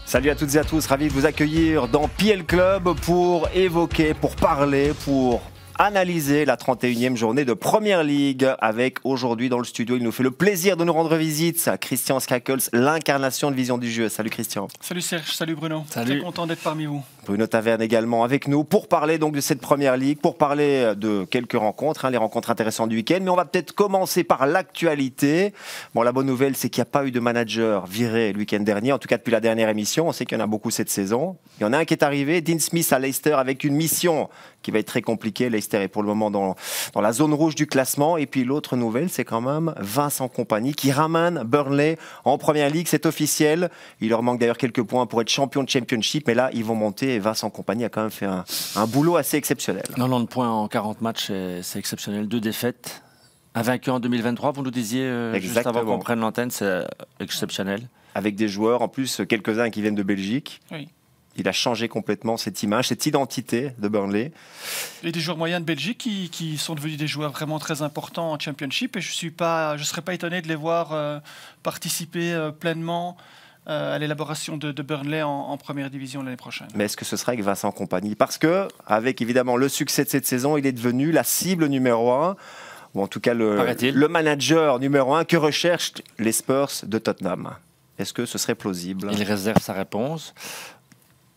Salut à toutes et à tous, ravi de vous accueillir dans PL Club pour évoquer, pour parler, pour analyser la 31e journée de Première Ligue avec aujourd'hui dans le studio, il nous fait le plaisir de nous rendre visite, Christian Skakels, l'incarnation de Vision du jeu. Salut Christian. Salut Serge, salut Bruno. Salut. Très content d'être parmi vous. Bruno Taverne également avec nous pour parler donc de cette Première Ligue, pour parler de quelques rencontres, les rencontres intéressantes du week-end. Mais on va peut-être commencer par l'actualité. Bon, la bonne nouvelle, c'est qu'il n'y a pas eu de manager viré le week-end dernier, en tout cas depuis la dernière émission. On sait qu'il y en a beaucoup cette saison. Il y en a un qui est arrivé, Dean Smith à Leicester, avec une mission qui va être très compliquée. Leicester est pour le moment dans la zone rouge du classement. Et puis l'autre nouvelle, c'est quand même Vincent Kompany qui ramène Burnley en Première Ligue. C'est officiel. Il leur manque d'ailleurs quelques points pour être champion de Championship. Mais là, ils vont monter. Et Vincent Kompany a quand même fait un boulot assez exceptionnel. 90 points en 40 matchs, c'est exceptionnel. 2 défaites. Un vaincu en 2023, vous nous disiez juste avant qu'on prenne l'antenne, c'est exceptionnel. Avec des joueurs, en plus, quelques-uns qui viennent de Belgique. Oui. Il a changé complètement cette image, cette identité de Burnley. Et des joueurs moyens de Belgique qui sont devenus des joueurs vraiment très importants en Championship. Et je ne serais pas étonné de les voir participer pleinement à l'élaboration de Burnley en première division l'année prochaine. Mais est-ce que ce sera avec Vincent Kompany? Parce que, avec évidemment le succès de cette saison, il est devenu la cible numéro 1, ou en tout cas le manager numéro 1 que recherchent les Spurs de Tottenham. Est-ce que ce serait plausible? Il réserve sa réponse.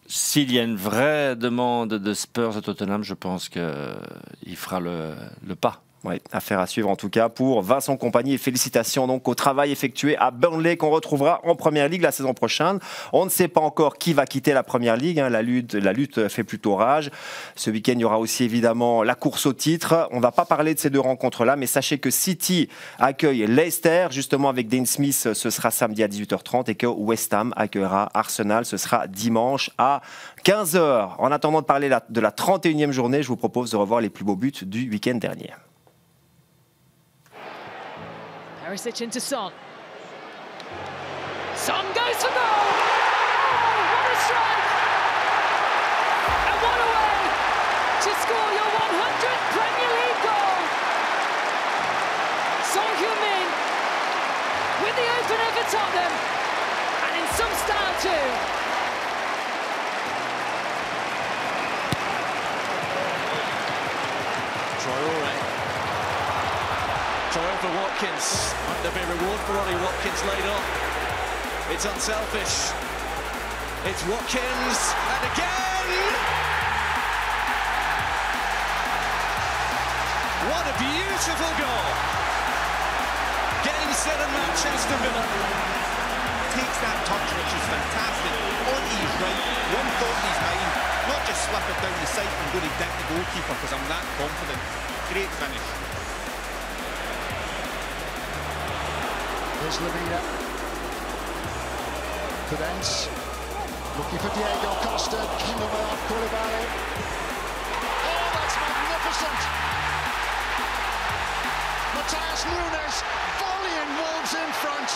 S'il y a une vraie demande de Spurs à Tottenham, je pense qu'il fera le pas. Oui, affaire à suivre en tout cas pour Vincent Kompany et félicitations donc au travail effectué à Burnley qu'on retrouvera en Première Ligue la saison prochaine. On ne sait pas encore qui va quitter la Première Ligue, la lutte fait plutôt rage. Ce week-end, il y aura aussi évidemment la course au titre. On ne va pas parler de ces deux rencontres-là, mais sachez que City accueille Leicester, justement avec Dean Smith, ce sera samedi à 18h30 et que West Ham accueillera Arsenal, ce sera dimanche à 15h. En attendant de parler de la 31e journée, je vous propose de revoir les plus beaux buts du week-end dernier. Perisic into Son. Son goes for goal! Oh, what a strike! And what a way to score your 100th Premier League goal! Son Heung-min with the opener for Tottenham, and in some style too. Traoré for Watkins. Might there be a reward for Ollie Watkins laid on? It's unselfish. It's Watkins, and again! What a beautiful goal! Game 7, Manchester Villa. Takes that touch, which is fantastic. On his right, one thought in his mind, not just slip it down the side and go to deck the goalkeeper because I'm that confident. Great finish. Here's Lamina. Cadence. Looking for Diego Costa. Kindelman off Koulibaly. Oh, that's magnificent! Matheus Nunes volleying Wolves in front.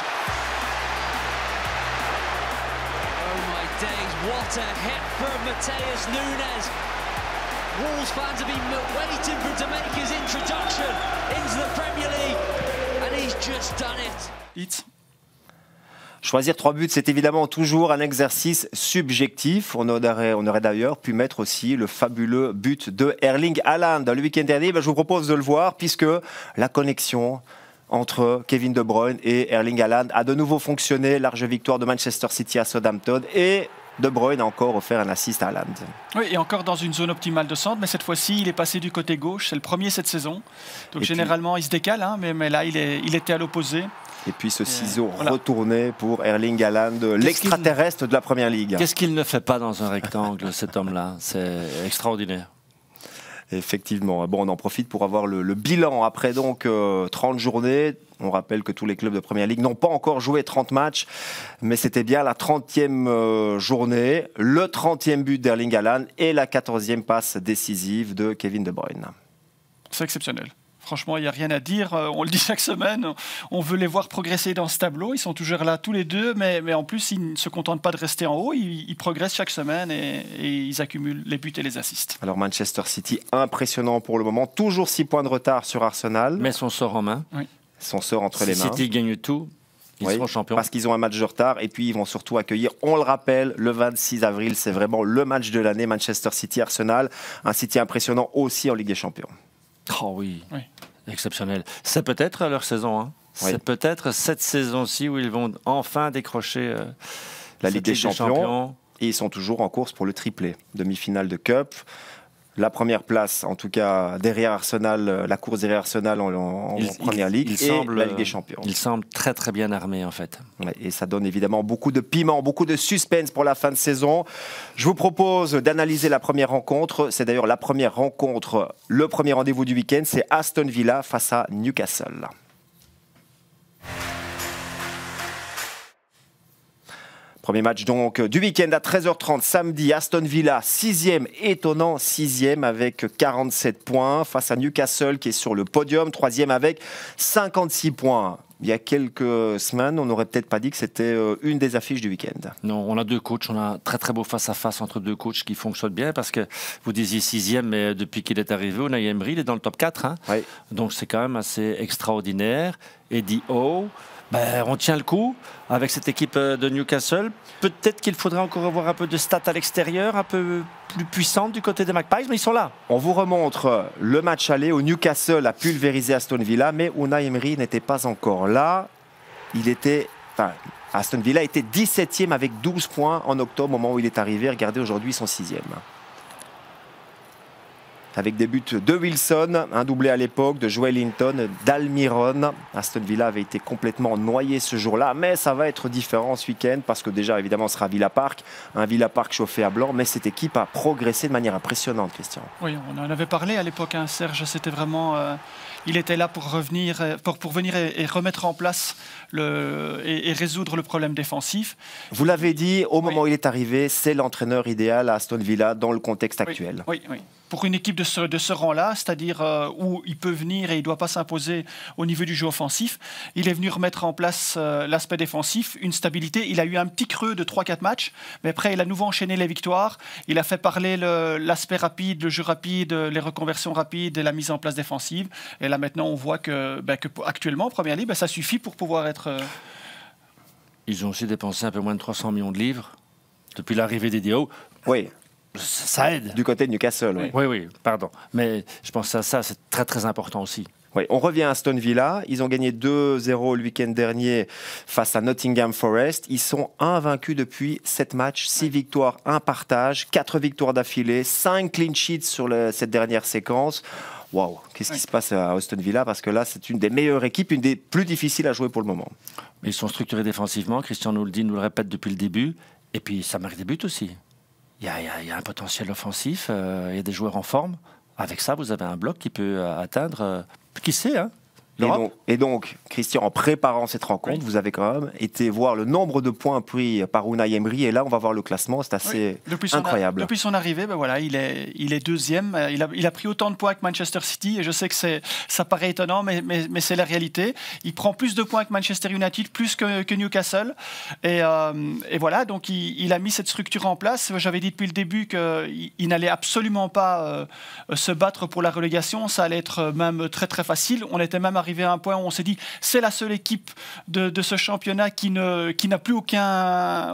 Oh my days, what a hit from Matheus Nunes. Wolves fans have been waiting for him to make his introduction into the Premier League, and he's just done it. Choisir 3 buts, c'est évidemment toujours un exercice subjectif. On aurait d'ailleurs pu mettre aussi le fabuleux but de Erling Haaland le week-end dernier. Je vous propose de le voir puisque la connexion entre Kevin De Bruyne et Erling Haaland a de nouveau fonctionné. Large victoire de Manchester City à Southampton et De Bruyne a encore offert un assist à Haaland. Oui, et encore dans une zone optimale de centre, mais cette fois-ci, il est passé du côté gauche. C'est le premier cette saison. Donc et généralement, il se décale, mais là, il était à l'opposé. Et puis ce ciseau retourné pour Erling Haaland, l'extraterrestre de la Première Ligue. Qu'est-ce qu'il ne fait pas dans un rectangle, cet homme-là? C'est extraordinaire. Effectivement. Bon, on en profite pour avoir le bilan après donc 30 journées. On rappelle que tous les clubs de Première Ligue n'ont pas encore joué 30 matchs, mais c'était bien la 30e journée, le 30e but d'Erling Haaland et la 14e passe décisive de Kevin De Bruyne. C'est exceptionnel. Franchement, il n'y a rien à dire. On le dit chaque semaine. On veut les voir progresser dans ce tableau. Ils sont toujours là tous les deux, mais en plus, ils ne se contentent pas de rester en haut. Ils progressent chaque semaine et ils accumulent les buts et les assists. Alors Manchester City, impressionnant pour le moment. Toujours 6 points de retard sur Arsenal. Mais son sort en main. Oui. Son sort entre les mains. City gagne tout. Ils seront champions. Parce qu'ils ont un match de retard et puis ils vont surtout accueillir, on le rappelle, le 26 avril, c'est vraiment le match de l'année, Manchester City-Arsenal, un City impressionnant aussi en Ligue des Champions. Oh oui, exceptionnel. C'est peut-être leur saison, hein. C'est peut-être cette saison-ci où ils vont enfin décrocher la Ligue des Champions. Et ils sont toujours en course pour le triplé, demi-finale de Cup. La première place, en tout cas, derrière Arsenal, la course derrière Arsenal en Première Ligue la Ligue des Champions. Il semble très très bien armé en fait. Ouais, et ça donne évidemment beaucoup de piment, beaucoup de suspense pour la fin de saison. Je vous propose d'analyser la première rencontre. C'est d'ailleurs la première rencontre, le premier rendez-vous du week-end, c'est Aston Villa face à Newcastle. Premier match donc du week-end à 13h30 samedi, Aston Villa 6e, étonnant 6e avec 47 points face à Newcastle qui est sur le podium, 3e avec 56 points. Il y a quelques semaines, on n'aurait peut-être pas dit que c'était une des affiches du week-end. Non, on a deux coachs, on a un très très beau face-à-face entre deux coachs qui fonctionnent bien parce que vous disiez 6e, mais depuis qu'il est arrivé, Unai Emery, il est dans le top 4. Hein. Oui. Donc c'est quand même assez extraordinaire. Eddie Howe, on tient le coup avec cette équipe de Newcastle. Peut-être qu'il faudrait encore avoir un peu de stats à l'extérieur, un peu plus puissante du côté des Magpies, mais ils sont là. On vous remontre le match aller où Newcastle a pulvérisé Aston Villa, mais Unai Emery n'était pas encore là. Aston Villa était 17e avec 12 points en octobre, au moment où il est arrivé. Regardez, aujourd'hui, ils sont 6e. Avec des buts de Wilson, un doublé à l'époque, de Joelinton, d'Almiron. Aston Villa avait été complètement noyé ce jour-là, mais ça va être différent ce week-end parce que déjà, évidemment, ce sera Villa Park, un Villa Park chauffé à blanc, mais cette équipe a progressé de manière impressionnante, Christian. Oui, on en avait parlé à l'époque, hein, Serge, c'était vraiment... il était là pour venir et remettre en place et résoudre le problème défensif. Vous l'avez dit, au moment où il est arrivé, c'est l'entraîneur idéal à Aston Villa dans le contexte actuel. Oui. Pour une équipe de ce rang-là, c'est-à-dire où il peut venir et il ne doit pas s'imposer au niveau du jeu offensif, il est venu remettre en place l'aspect défensif, une stabilité. Il a eu un petit creux de 3-4 matchs, mais après il a nouveau enchaîné les victoires. Il a fait parler l'aspect rapide, le jeu rapide, les reconversions rapides et la mise en place défensive. Et là maintenant on voit que actuellement en Première Ligue, ça suffit pour pouvoir être... Ils ont aussi dépensé un peu moins de 300 millions de livres depuis l'arrivée d'Eddie Howe. Oui. Ça aide. Du côté de Newcastle, oui. Oui, pardon. Mais je pense à ça, c'est très très important aussi. Oui, on revient à Aston Villa. Ils ont gagné 2-0 le week-end dernier face à Nottingham Forest. Ils sont invaincus depuis 7 matchs, 6 victoires, 1 partage, 4 victoires d'affilée, 5 clean sheets sur cette dernière séquence. Waouh, qu'est-ce qui se passe à Aston Villa? Parce que là, c'est une des meilleures équipes, une des plus difficiles à jouer pour le moment. Mais ils sont structurés défensivement. Christian nous le dit, nous le répète depuis le début. Et puis, ça marque des buts aussi. Il y a un potentiel offensif, il y a des joueurs en forme. Avec ça, vous avez un bloc qui peut atteindre, qui sait, hein, et donc, Christian, en préparant cette rencontre, vous avez quand même été voir le nombre de points pris par Unai Emery. Et là, on va voir le classement, c'est assez incroyable. Depuis son arrivée, il est deuxième. Il a pris autant de points que Manchester City. Et je sais que ça paraît étonnant, mais c'est la réalité. Il prend plus de points que Manchester United, plus que Newcastle. Et voilà, donc il a mis cette structure en place. J'avais dit depuis le début qu'il n'allait absolument pas se battre pour la relégation. Ça allait être même très très facile. On était même arrivé à un point où on s'est dit c'est la seule équipe de ce championnat qui n'a plus aucun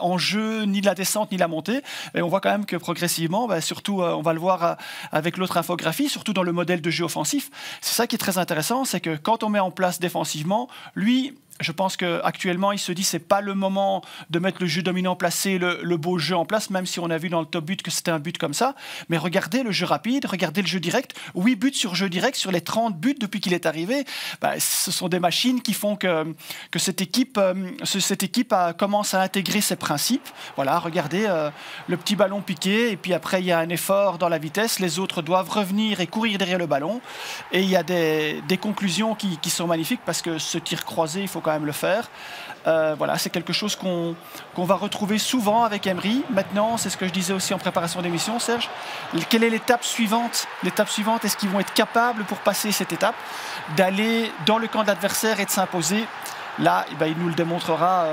enjeu, ni de la descente ni de la montée. Et on voit quand même que progressivement, surtout on va le voir avec l'autre infographie, surtout dans le modèle de jeu offensif, c'est ça qui est très intéressant, c'est que quand on met en place défensivement, lui, je pense qu'actuellement, il se dit que ce n'est pas le moment de mettre le jeu dominant placé, le beau jeu en place, même si on a vu dans le top but que c'était un but comme ça. Mais regardez le jeu rapide, regardez le jeu direct. 8 buts sur jeu direct sur les 30 buts depuis qu'il est arrivé. Ce sont des machines qui font que cette équipe commence à intégrer ses principes. Voilà, regardez le petit ballon piqué, et puis après, il y a un effort dans la vitesse. Les autres doivent revenir et courir derrière le ballon. Et il y a des conclusions qui sont magnifiques, parce que ce tir croisé, il faut quand même le faire. Voilà, c'est quelque chose qu'on va retrouver souvent avec Emery. Maintenant, c'est ce que je disais aussi en préparation d'émission, Serge. Quelle est l'étape suivante? L'étape suivante, est-ce qu'ils vont être capables, pour passer cette étape, d'aller dans le camp de l'adversaire et de s'imposer? Là, il nous le démontrera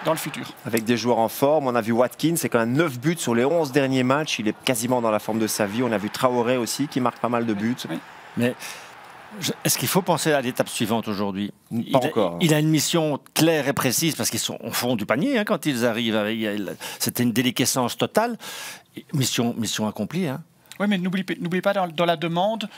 dans le futur. Avec des joueurs en forme, on a vu Watkins, c'est quand même 9 buts sur les 11 derniers matchs. Il est quasiment dans la forme de sa vie. On a vu Traoré aussi, qui marque pas mal de buts. Mais Est-ce qu'il faut penser à l'étape suivante aujourd'hui? Pas encore. Il a une mission claire et précise parce qu'ils sont au fond du panier quand ils arrivent. C'était une déliquescence totale. Mission accomplie. Hein. Oui, mais n'oubliez pas dans la demande,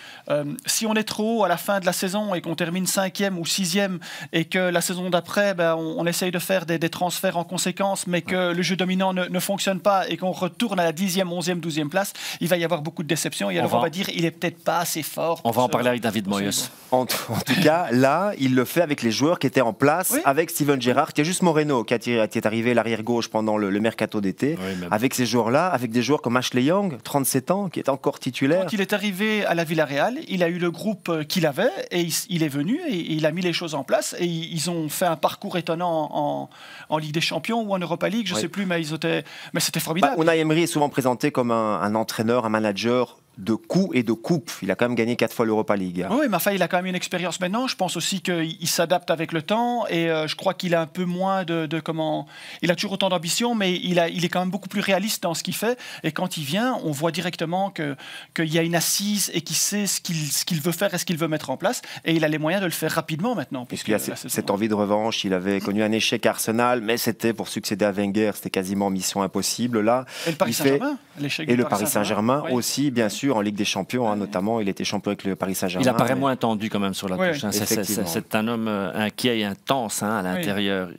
si on est trop haut à la fin de la saison et qu'on termine 5e ou 6e et que la saison d'après, on essaye de faire des transferts en conséquence, mais que le jeu dominant ne fonctionne pas et qu'on retourne à la 10e, 11e, 12e place, il va y avoir beaucoup de déceptions. Et alors on va dire il est peut-être pas assez fort. On va en parler avec David Moyes. En tout cas, là, il le fait avec les joueurs qui étaient en place, avec Steven Gerrard. Il y a juste Moreno qui est arrivé l'arrière-gauche pendant le mercato d'été. Avec ces joueurs-là, avec des joueurs comme Ashley Young, 37 ans, qui est encore titulaire. Quand il est arrivé à la Villarreal, il a eu le groupe qu'il avait et il est venu et il a mis les choses en place et ils ont fait un parcours étonnant en Ligue des Champions ou en Europa League, je ne sais plus, mais c'était formidable. Unai Emery est souvent présenté comme un entraîneur, un manager de coups et de coupes. Il a quand même gagné 4 fois l'Europa League. Oui, mais enfin, il a quand même une expérience maintenant. Je pense aussi qu'il s'adapte avec le temps et je crois qu'il a un peu moins de comment... Il a toujours autant d'ambition, mais il est quand même beaucoup plus réaliste dans ce qu'il fait. Et quand il vient, on voit directement qu'il y a une assise et qu'il sait ce qu'il veut faire et ce qu'il veut mettre en place. Et il a les moyens de le faire rapidement maintenant. Et puis il y a cette envie de revanche. Il avait connu un échec à Arsenal, mais c'était pour succéder à Wenger, c'était quasiment mission impossible. Là, et le Paris Saint-Germain, l'échec et le Paris Saint-Germain aussi, bien sûr. En Ligue des Champions, notamment, il était champion avec le Paris Saint-Germain. Il apparaît moins tendu quand même sur la touche. Hein. C'est un homme inquiet et intense à l'intérieur.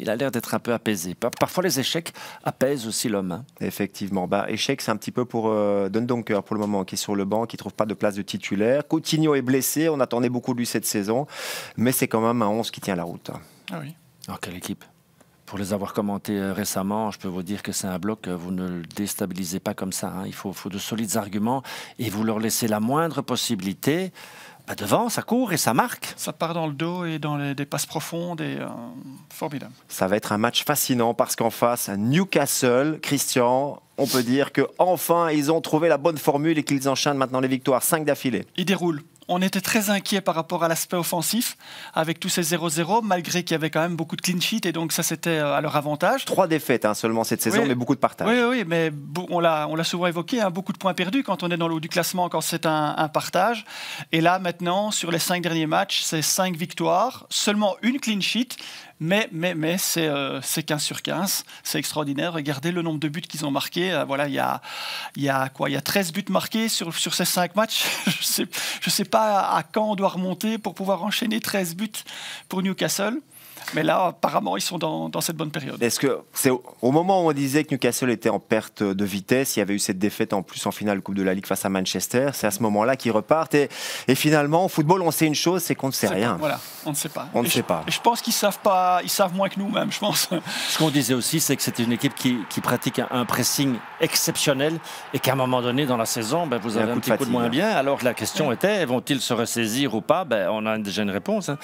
Il a l'air d'être un peu apaisé. Parfois, les échecs apaisent aussi l'homme. Hein. Effectivement. Échec, c'est un petit peu pour Dundonker pour le moment, qui est sur le banc, qui ne trouve pas de place de titulaire. Coutinho est blessé. On attendait beaucoup de lui cette saison. Mais c'est quand même un 11 qui tient la route. Ah oui. Alors, quelle équipe! Pour les avoir commentés récemment, je peux vous dire que c'est un bloc, vous ne le déstabilisez pas comme ça. Hein. Il faut de solides arguments et vous leur laissez la moindre possibilité. Devant, ça court et ça marque. Ça part dans le dos et dans des passes profondes et formidable. Ça va être un match fascinant parce qu'en face, Newcastle, Christian, on peut dire qu'enfin, ils ont trouvé la bonne formule et qu'ils enchaînent maintenant les victoires, 5 d'affilée. Ils déroulent. On était très inquiets par rapport à l'aspect offensif avec tous ces 0-0, malgré qu'il y avait quand même beaucoup de clean sheet et donc ça c'était à leur avantage. 3 défaites seulement cette saison, mais beaucoup de partage. Oui, mais on l'a souvent évoqué, beaucoup de points perdus quand on est dans le haut du classement, quand c'est un partage. Et là maintenant, sur les 5 derniers matchs, c'est 5 victoires, seulement une clean sheet. Mais c'est 15 sur 15, c'est extraordinaire. Regardez le nombre de buts qu'ils ont marqués. Voilà, il y a 13 buts marqués sur ces 5 matchs. Je sais pas à quand on doit remonter pour pouvoir enchaîner 13 buts pour Newcastle. Mais là, apparemment, ils sont dans cette bonne période. Est-ce que c'est au moment où on disait que Newcastle était en perte de vitesse, il y avait eu cette défaite en plus en finale Coupe de la Ligue face à Manchester, c'est à ce moment-là qu'ils repartent. Et finalement, au football, on sait une chose, c'est qu'on ne sait rien. Voilà, on ne sait pas. On ne sait pas. Et je pense qu'ils savent pas, ils savent moins que nous même, je pense. Ce qu'on disait aussi, c'est que c'était une équipe qui pratique un pressing exceptionnel et qu'à un moment donné dans la saison, vous avez un petit coup de moins bien. Alors la question était, vont-ils se ressaisir ou pas? On a déjà une réponse. Hein.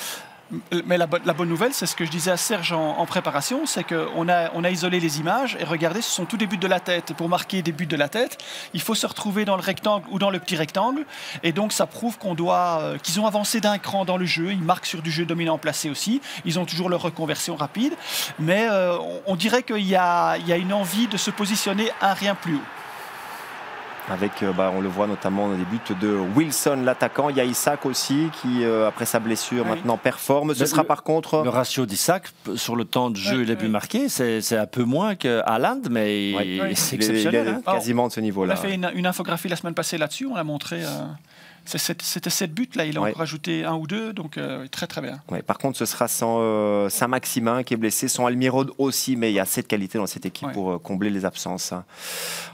Mais la bonne nouvelle, c'est ce que je disais à Serge en préparation, c'est qu'on a isolé les images et regardez, ce sont tous des buts de la tête. Et pour marquer des buts de la tête, il faut se retrouver dans le rectangle ou dans le petit rectangle. Et donc, ça prouve qu'ils ont avancé d'un cran dans le jeu. Ils marquent sur du jeu dominant placé aussi. Ils ont toujours leur reconversion rapide. Mais on dirait qu'il y a une envie de se positionner un rien plus haut. Avec, on le voit notamment dans les buts de Wilson, l'attaquant. Il y a Isaac aussi qui, après sa blessure, maintenant performe. Ce sera par contre... Le ratio d'Isaac sur le temps de jeu et les buts marqués, c'est un peu moins que Haaland, mais c'est exceptionnel. Il est quasiment de ce niveau-là. On a fait une infographie la semaine passée là-dessus. On l'a montré... C'était 7 buts, là, il a encore rajouté 1 ou 2, donc très très bien. Par contre, ce sera sans Saint-Maximin qui est blessé, sans Almirón aussi, mais il y a assez de qualité dans cette équipe pour combler les absences.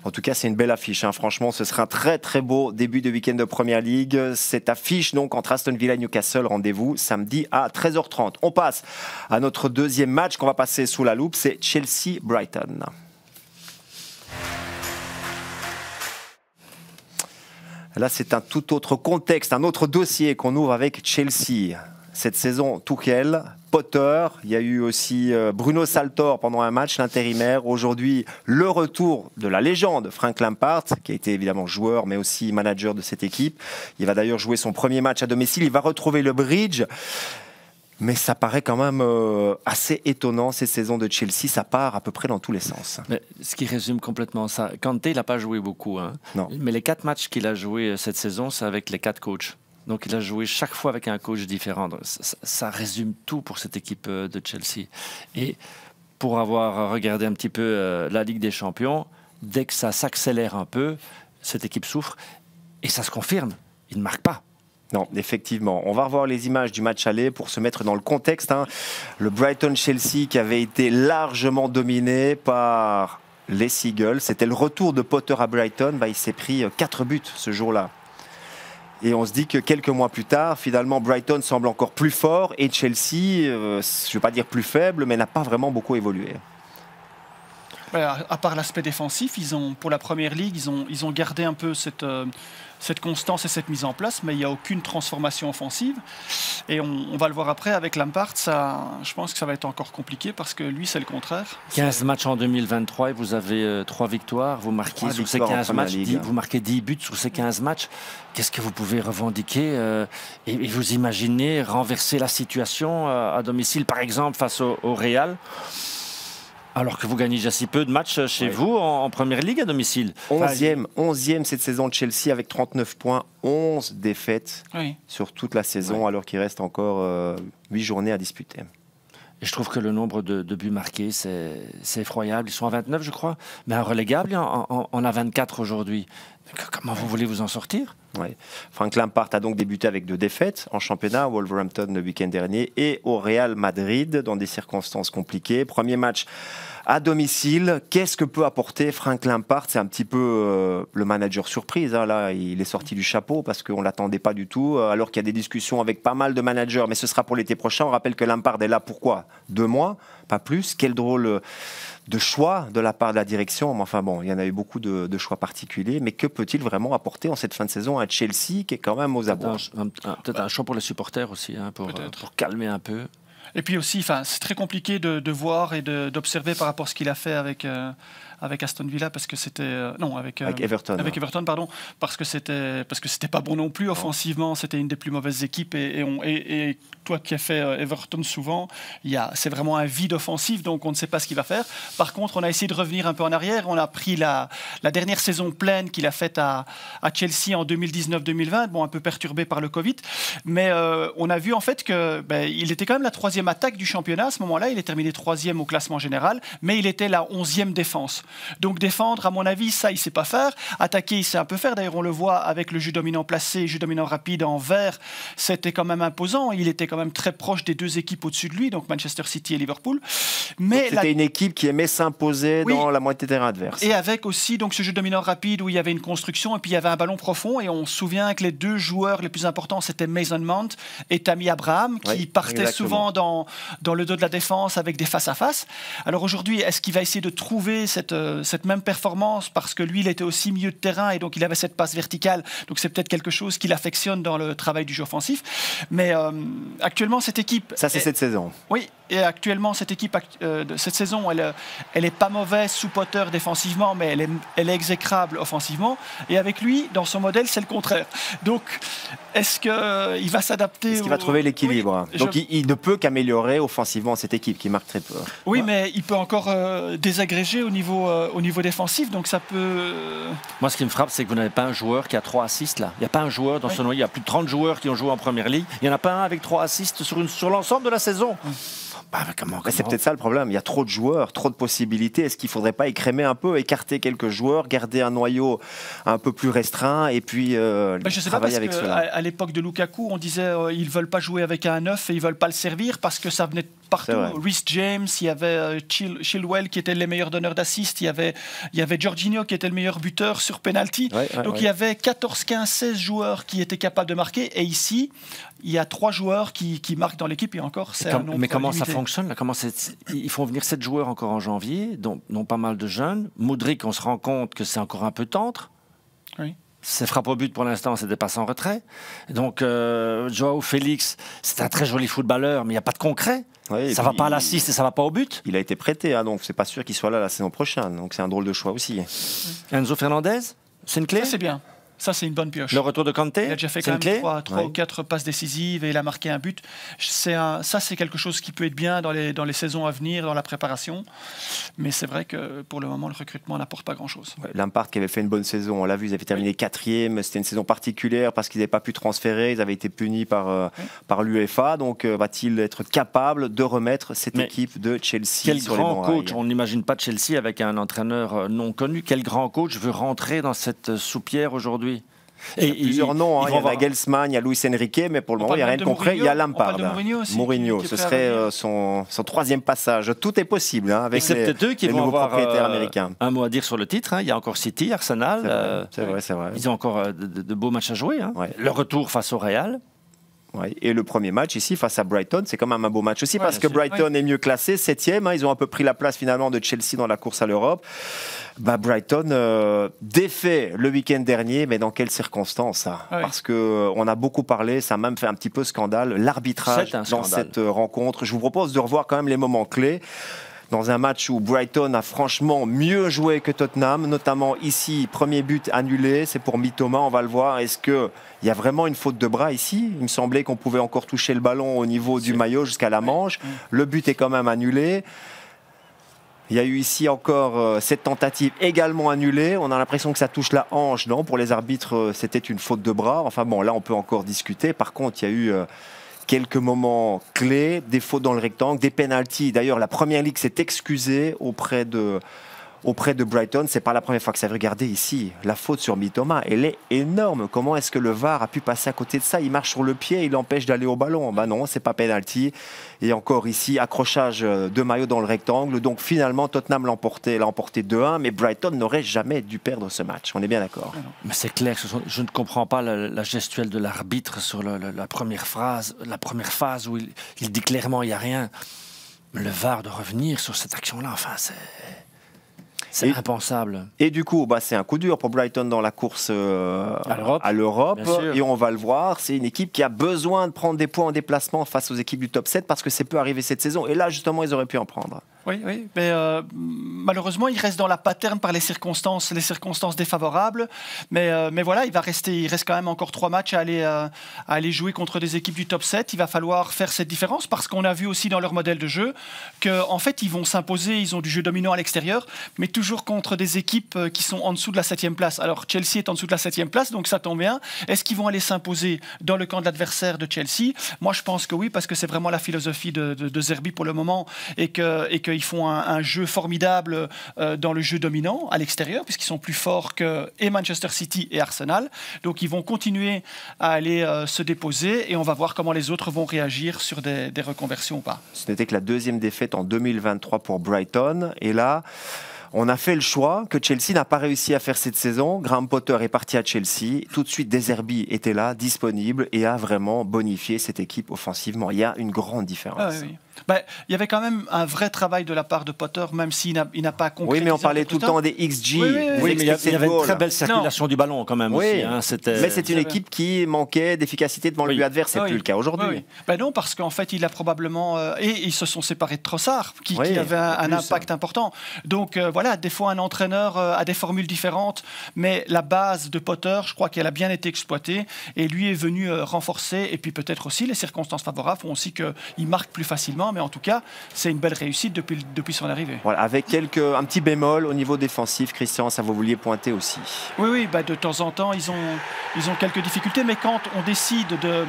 En tout cas, c'est une belle affiche. Franchement, ce sera un très très beau début de week-end de Première Ligue. Cette affiche donc entre Aston Villa et Newcastle, rendez-vous samedi à 13h30. On passe à notre deuxième match qu'on va passer sous la loupe, c'est Chelsea-Brighton. Là, c'est un tout autre contexte, un autre dossier qu'on ouvre avec Chelsea. Cette saison, Tuchel, Potter, il y a eu aussi Bruno Saltor pendant un match, l'intérimaire. Aujourd'hui, le retour de la légende Frank Lampard, qui a été évidemment joueur, mais aussi manager de cette équipe. Il va d'ailleurs jouer son premier match à domicile. Il va retrouver le Bridge. Mais ça paraît quand même assez étonnant, ces saisons de Chelsea. Ça part à peu près dans tous les sens. Mais ce qui résume complètement ça, Kanté, il n'a pas joué beaucoup. Hein. Non. Mais les 4 matchs qu'il a joués cette saison, c'est avec les 4 coachs. Donc il a joué chaque fois avec un coach différent. Donc, ça résume tout pour cette équipe de Chelsea. Et pour avoir regardé un petit peu la Ligue des Champions, dès que ça s'accélère un peu, cette équipe souffre. Et ça se confirme, il ne marque pas. Non, effectivement. On va revoir les images du match aller pour se mettre dans le contexte. Le Brighton-Chelsea qui avait été largement dominé par les Seagulls. C'était le retour de Potter à Brighton. Il s'est pris 4 buts ce jour-là. Et on se dit que quelques mois plus tard, finalement, Brighton semble encore plus fort et Chelsea, je ne vais pas dire plus faible, mais n'a pas vraiment beaucoup évolué. À part l'aspect défensif, pour la Première Ligue, ils ont gardé un peu cette constance et cette mise en place, mais il n'y a aucune transformation offensive. Et on va le voir après avec Lampard, je pense que ça va être encore compliqué parce que lui, c'est le contraire. 15 matchs en 2023 et vous avez 3 victoires. Vous marquez sur ces 15 matchs, vous marquez 10 buts sur ces 15 matchs. Qu'est-ce que vous pouvez revendiquer et vous imaginez renverser la situation à domicile, par exemple, face au Real ? Alors que vous gagnez déjà si peu de matchs chez vous en Première Ligue à domicile. 11e cette saison de Chelsea avec 39 points, 11 défaites sur toute la saison alors qu'il reste encore 8 journées à disputer. Et je trouve que le nombre de buts marqués, c'est effroyable. Ils sont à 29, je crois, mais un relégable, on a 24 aujourd'hui. Comment vous voulez vous en sortir ? Frank Lampard a donc débuté avec 2 défaites en championnat, Wolverhampton le week-end dernier et au Real Madrid dans des circonstances compliquées. Premier match à domicile. Qu'est-ce que peut apporter Frank Lampard ? C'est un petit peu le manager surprise. Là, il est sorti du chapeau parce qu'on ne l'attendait pas du tout. Alors qu'il y a des discussions avec pas mal de managers, mais ce sera pour l'été prochain. On rappelle que Lampard est là pourquoi ? 2 mois, pas plus. Quel drôle de choix de la part de la direction. Mais enfin bon, il y en a eu beaucoup de choix particuliers. Mais que peut-il vraiment apporter en cette fin de saison à Chelsea qui est quand même aux abois ? Peut-être un choix pour les supporters aussi, pour calmer un peu. Et puis aussi, c'est très compliqué de voir et d'observer par rapport à ce qu'il a fait avec Aston Villa parce que c'était avec Everton. Avec Everton, pardon, parce que c'était pas bon non plus offensivement. C'était une des plus mauvaises équipes et toi qui as fait Everton souvent, c'est vraiment un vide offensif, donc on ne sait pas ce qu'il va faire. Par contre, on a essayé de revenir un peu en arrière. On a pris la dernière saison pleine qu'il a faite à Chelsea en 2019-2020, un peu perturbé par le Covid, mais on a vu en fait que il était quand même la 3e attaque du championnat à ce moment-là. Il est terminé 3e au classement général, mais il était la 11e défense. Donc défendre, à mon avis, ça, il ne sait pas faire. Attaquer, il sait un peu faire. D'ailleurs, on le voit avec le jeu dominant placé, jeu dominant rapide en vert. C'était quand même imposant. Il était quand même très proche des 2 équipes au-dessus de lui, donc Manchester City et Liverpool. Mais c'était une équipe qui aimait s'imposer dans la moitié terrain adverse. Et avec aussi donc, ce jeu dominant rapide où il y avait une construction et puis il y avait un ballon profond. Et on se souvient que les 2 joueurs les plus importants, c'était Mason Mount et Tammy Abraham, qui partaient souvent dans le dos de la défense avec des face-à-face. Alors aujourd'hui, est-ce qu'il va essayer de trouver cette même performance parce que lui, il était aussi milieu de terrain et donc il avait cette passe verticale. Donc c'est peut-être quelque chose qu'il affectionne dans le travail du jeu offensif. Mais actuellement, cette équipe... Ça, c'est cette saison. Oui, et actuellement, cette équipe, cette saison, elle est pas mauvaise sous Potter défensivement, mais elle est exécrable offensivement. Et avec lui, dans son modèle, c'est le contraire. Donc, est-ce qu'il va s'adapter Est-ce qu'il va trouver l'équilibre ? Donc, il ne peut qu'améliorer offensivement cette équipe qui marque très peu. Oui, mais il peut encore désagréger au niveau défensif, donc ça peut... Moi, ce qui me frappe, c'est que vous n'avez pas un joueur qui a 3 assists, là. Il n'y a pas un joueur dans ce noyau. Il y a plus de 30 joueurs qui ont joué en Première Ligue. Il n'y en a pas un avec 3 assists sur l'ensemble de la saison. Comment c'est peut-être ça le problème. Il y a trop de joueurs, trop de possibilités. Est-ce qu'il ne faudrait pas écrémer un peu, écarter quelques joueurs, garder un noyau un peu plus restreint et puis travailler avec cela ? À l'époque de Lukaku, on disait ils ne veulent pas jouer avec un 9 et ils ne veulent pas le servir parce que ça venait de partout. Reece James, il y avait Chilwell qui était les meilleurs donneurs d'assists, il y avait Jorginho qui était le meilleur buteur sur penalty. Donc il y avait 14, 15, 16 joueurs qui étaient capables de marquer et ici, il y a 3 joueurs qui marquent dans l'équipe et encore, c'est un nombre mais comment limité. Ça fonctionne là, ils font venir 7 joueurs encore en janvier, dont pas mal de jeunes. Modric, on se rend compte que c'est encore un peu tendre. Oui. Ses frappes au but, pour l'instant, c'est des passes en retrait. Donc, Joao Félix, c'est un très joli footballeur, mais il n'y a pas de concret. Ça ne va pas à l'assist et ça ne va pas au but. Il a été prêté, donc c'est pas sûr qu'il soit là la saison prochaine. Donc c'est un drôle de choix aussi. Enzo Fernandez, c'est une clé ? Ça, c'est bien. Ça, c'est une bonne pioche. Le retour de Kanté, il a déjà fait c'est quand une même clé. 3 ou 4 passes décisives et il a marqué un but. Ça, c'est quelque chose qui peut être bien dans les saisons à venir, dans la préparation. Mais c'est vrai que pour le moment, le recrutement n'apporte pas grand-chose. Ouais, Lampard qui avait fait une bonne saison, on l'a vu, ils avaient terminé 4e. C'était une saison particulière parce qu'ils n'avaient pas pu transférer. Ils avaient été punis par l'UEFA. Donc, va-t-il être capable de remettre cette équipe de Chelsea Quel sur grand les bons rails? coach. On n'imagine pas Chelsea avec un entraîneur non connu. Quel grand coach veut rentrer dans cette soupière aujourd'hui? Il y a plusieurs noms, il y a Nagelsmann, il y a Luis Enrique, mais pour le moment, il n'y a rien de concret. Il y a Lampard. Mourinho, ce serait son 3e passage. Tout est possible avec c'est peut-être eux qui vont avoir propriétaires américains. Un mot à dire sur le titre. Il y a encore City, Arsenal. C'est vrai. Ils ont encore de beaux matchs à jouer. Ouais. Le retour face au Real. Ouais. Et le premier match ici face à Brighton, c'est quand même un beau match aussi parce que Brighton est mieux classé, 7e. Ils ont un peu pris la place finalement de Chelsea dans la course à l'Europe. Brighton défait le week-end dernier, mais dans quelles circonstances Parce qu'on a beaucoup parlé, ça a même fait un petit peu scandale, l'arbitrage dans cette rencontre. Je vous propose de revoir quand même les moments clés. Dans un match où Brighton a franchement mieux joué que Tottenham, notamment ici, premier but annulé, c'est pour Mitoma, on va le voir. Est-ce qu'il y a vraiment une faute de bras ici? Il me semblait qu'on pouvait encore toucher le ballon au niveau du maillot jusqu'à la manche. Le but est quand même annulé. Il y a eu ici encore cette tentative également annulée. On a l'impression que ça touche la hanche. Non, pour les arbitres, c'était une faute de bras. Enfin bon, là, on peut encore discuter. Par contre, il y a eu quelques moments clés, des fautes dans le rectangle, des pénaltys. D'ailleurs, la Première Ligue s'est excusée auprès de Brighton. C'est pas la première fois que ça. Regardez ici, la faute sur Mitoma, elle est énorme. Comment est-ce que le VAR a pu passer à côté de ça? Il marche sur le pied, il l'empêche d'aller au ballon. Non, c'est pas pénalty. Et encore ici, accrochage de maillot dans le rectangle. Donc finalement, Tottenham l'a emporté 2-1, mais Brighton n'aurait jamais dû perdre ce match. On est bien d'accord. Mais c'est clair, je ne comprends pas la gestuelle de l'arbitre sur la première phase où il dit clairement il n'y a rien. Le VAR de revenir sur cette action-là, enfin, c'est impensable. Et du coup, c'est un coup dur pour Brighton dans la course à l'Europe. Et on va le voir, c'est une équipe qui a besoin de prendre des points en déplacement face aux équipes du top 7 parce que c'est peu arrivé cette saison. Et là, justement, ils auraient pu en prendre. Oui, mais malheureusement, il reste dans la pattern par les circonstances défavorables. Mais voilà, il reste quand même encore 3 matchs à aller jouer contre des équipes du top 7. Il va falloir faire cette différence parce qu'on a vu aussi dans leur modèle de jeu qu'en fait, ils vont s'imposer, ils ont du jeu dominant à l'extérieur, mais toujours contre des équipes qui sont en dessous de la 7e place. Alors, Chelsea est en dessous de la 7e place, donc ça tombe bien. Est-ce qu'ils vont aller s'imposer dans le camp de l'adversaire de Chelsea? Moi, je pense que oui, parce que c'est vraiment la philosophie de Zerbi pour le moment et qu'ils font un jeu formidable dans le jeu dominant à l'extérieur, puisqu'ils sont plus forts que et Manchester City et Arsenal. Donc, ils vont continuer à aller se déposer et on va voir comment les autres vont réagir sur des reconversions ou pas. Ce n'était que la 2e défaite en 2023 pour Brighton. Et là, on a fait le choix que Chelsea n'a pas réussi à faire cette saison. Graham Potter est parti à Chelsea. Tout de suite, De Zerbi était là, disponible, et a vraiment bonifié cette équipe offensivement. Il y a une grande différence. Oui. Il y avait quand même un vrai travail de la part de Potter, même s'il n'a pas concrétisé. Oui, mais on parlait tout le temps des XG. Oui, mais il y avait une très belle circulation du ballon quand même aussi. Mais c'est une équipe qui manquait d'efficacité devant le but adverse. C'est plus le cas aujourd'hui. Non, parce qu'en fait, il a probablement... et ils se sont séparés de Trossard, qui avait un impact important. Donc voilà, des fois, un entraîneur a des formules différentes, mais la base de Potter, je crois qu'elle a bien été exploitée, et lui est venu renforcer, et puis peut-être aussi les circonstances favorables font aussi qu'il marque plus facilement, mais en tout cas, c'est une belle réussite depuis son arrivée. Voilà, avec un petit bémol au niveau défensif, Christian, ça vous vouliez pointer aussi. Oui, de temps en temps, ils ont quelques difficultés, mais quand on décide de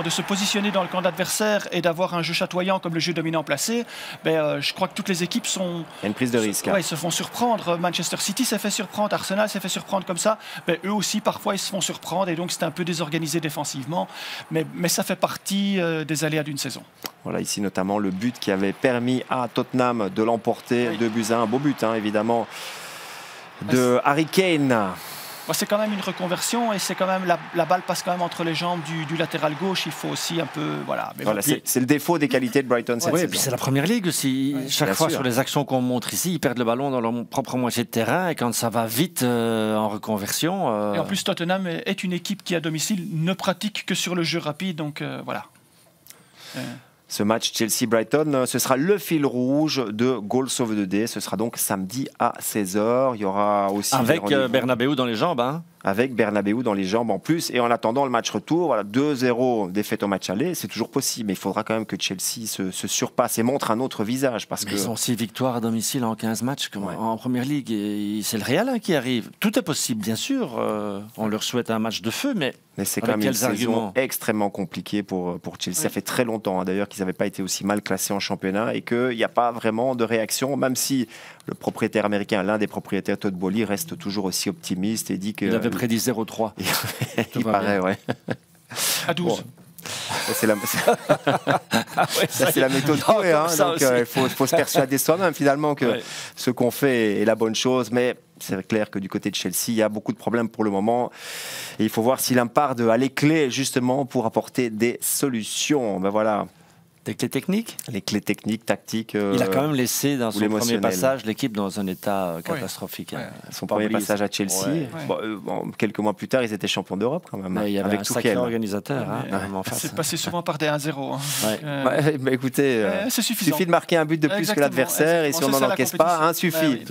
se positionner dans le camp d'adversaire et d'avoir un jeu chatoyant comme le jeu dominant placé, je crois que toutes les équipes sont... Il y a une prise de risque. Ils se font surprendre. Manchester City s'est fait surprendre, Arsenal s'est fait surprendre comme ça. Eux aussi, parfois, ils se font surprendre et donc c'est un peu désorganisé défensivement. Mais ça fait partie des aléas d'une saison. Voilà, ici notamment le but qui avait permis à Tottenham de l'emporter, 2-1. Un beau but, évidemment, de Harry Kane. C'est quand même une reconversion et c'est quand même la balle passe quand même entre les jambes du latéral gauche. Il faut aussi un peu c'est le défaut des qualités de Brighton cette saison. Et puis c'est la Première Ligue aussi. Chaque fois sur les actions qu'on montre ici, ils perdent le ballon dans leur propre moitié de terrain et quand ça va vite en reconversion. Et en plus Tottenham est une équipe qui à domicile ne pratique que sur le jeu rapide, donc voilà. Ce match Chelsea-Brighton, ce sera le fil rouge de Goals of the Day. Ce sera donc samedi à 16h. Il y aura aussi... Avec Bernabeu dans les jambes. avec Bernabéu dans les jambes en plus. Et en attendant le match retour, voilà, 2-0 défaite au match aller, c'est toujours possible. Mais il faudra quand même que Chelsea se surpasse et montre un autre visage. Parce que... Ils ont 6 victoires à domicile en 15 matchs en Première Ligue. Et c'est le Real qui arrive. Tout est possible, bien sûr. On leur souhaite un match de feu, mais c'est quand même une saison extrêmement compliquée pour Chelsea. Ça fait très longtemps d'ailleurs qu'ils n'avaient pas été aussi mal classés en championnat et qu'il n'y a pas vraiment de réaction, même si le propriétaire américain, l'un des propriétaires, Todd Boehly, reste toujours aussi optimiste et dit que... Il avait prédit 0-3. Il paraît, ouais. À 12. Bon. C'est la méthode Coué, hein, donc il faut se persuader soi-même finalement que ce qu'on fait est la bonne chose, mais c'est clair que du côté de Chelsea, il y a beaucoup de problèmes pour le moment et il faut voir si Lampard a les clés justement pour apporter des solutions. Ben voilà. Des clés techniques ? Les clés techniques, tactiques. Il a quand même laissé dans son premier passage l'équipe dans un état catastrophique. Ouais. Son premier passage à Chelsea. Bon, quelques mois plus tard, ils étaient champions d'Europe quand même. Il y avait avec un sacré organisateur. C'est passé souvent par des 1-0. Mais écoutez, il suffit de marquer un but de plus que l'adversaire et si on n'en encaisse pas, un suffit.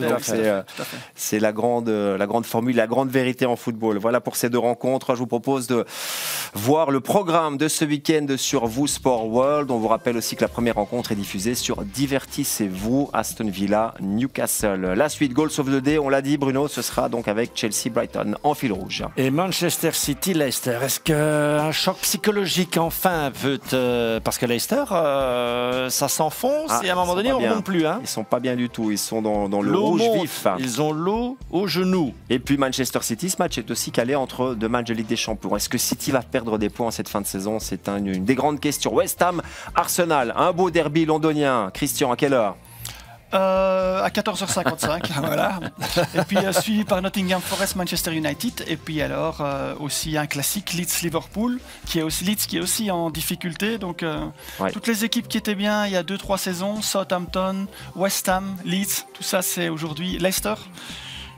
C'est la grande formule, la grande vérité en football. Voilà pour ces deux rencontres. Je vous propose de voir le programme de ce week-end sur Vous Sport World. On vous rappelle aussi que la première rencontre est diffusée sur Divertissez-vous, Aston Villa, Newcastle. La suite Goals of the Day, on l'a dit Bruno, ce sera donc avec Chelsea-Brighton en fil rouge. Et Manchester City-Leicester, est-ce qu'un choc psychologique enfin peut... Parce que Leicester, ça s'enfonce et à un moment donné on ne remonte plus. Hein. Ils ne sont pas bien du tout, ils sont dans le rouge vif. Ils ont l'eau au genou. Et puis Manchester City, ce match est aussi calé entre deux matchs de Ligue des Champions. Est-ce que City va perdre des points en cette fin de saison? C'est une des grandes questions. West Ham, Arsenal, un beau derby londonien. Christian, à quelle heure? À 14h55, voilà. Et puis suivi par Nottingham Forest, Manchester United. Et puis alors aussi un classique, Leeds-Liverpool, qui est aussi en difficulté. Donc toutes les équipes qui étaient bien il y a 2-3 saisons, Southampton, West Ham, Leeds, tout ça c'est aujourd'hui Leicester.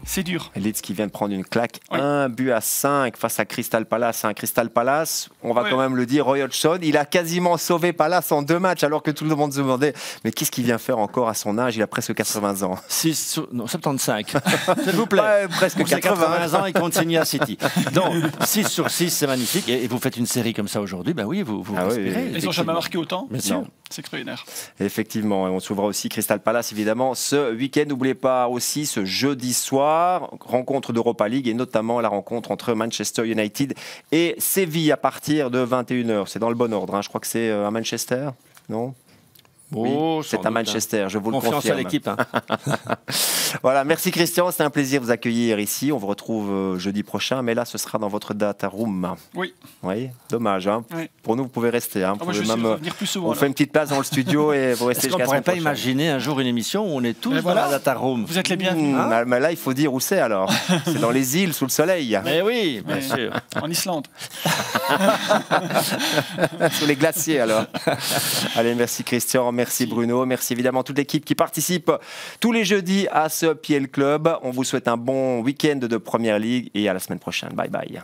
C'est dur. Leeds qui vient de prendre une claque, 1-5 face à Crystal Palace. Crystal Palace, on va quand même le dire, Roy Hodgson, il a quasiment sauvé Palace en 2 matchs alors que tout le monde se demandait mais qu'est-ce qu'il vient faire encore à son âge? Il a presque 80 ans. 75. S'il vous plaît. Presque 80 ans, il continue à City. Donc 6 sur 6, c'est magnifique. Et vous faites une série comme ça aujourd'hui, ben oui, vous respirez. Ils n'ont jamais marqué autant. Bien sûr. C'est extraordinaire. Effectivement, et on trouvera aussi Crystal Palace évidemment ce week-end. N'oubliez pas aussi ce jeudi soir, rencontre d'Europa League et notamment la rencontre entre Manchester United et Séville à partir de 21h. C'est dans le bon ordre, hein. Je crois que c'est à Manchester, non? Oui, c'est à Manchester, je vous le confirme. Confiance à l'équipe. Hein. Voilà, merci Christian, c'était un plaisir de vous accueillir ici. On vous retrouve jeudi prochain, mais là ce sera dans votre data room. Oui. Oui, dommage. Hein. Oui. Pour nous, vous pouvez rester. Hein. Moi, je vais revenir plus souvent. On fait une petite place dans le studio et vous restez jusqu'à la semaine prochaine. On ne pourrait pas imaginer un jour une émission où on est tous dans la data room. Vous êtes les bienvenus. Mais là, il faut dire où c'est alors. C'est dans les îles, sous le soleil. Mais oui, bien sûr. En Islande. Sous les glaciers alors. Allez, merci Christian, merci Bruno, merci évidemment toute l'équipe qui participe tous les jeudis à ce PL Club. On vous souhaite un bon week-end de Première Ligue et à la semaine prochaine. Bye bye.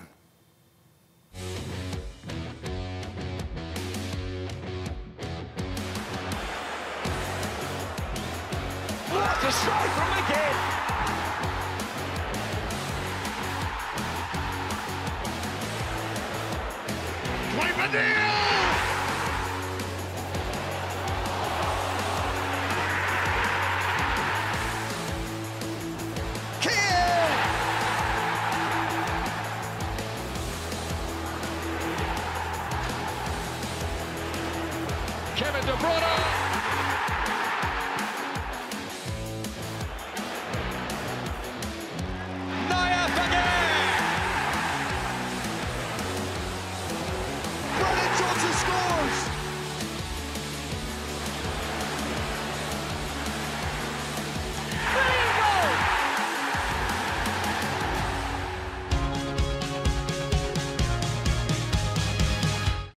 What a strike from McGinn! Kevin De Bruyne.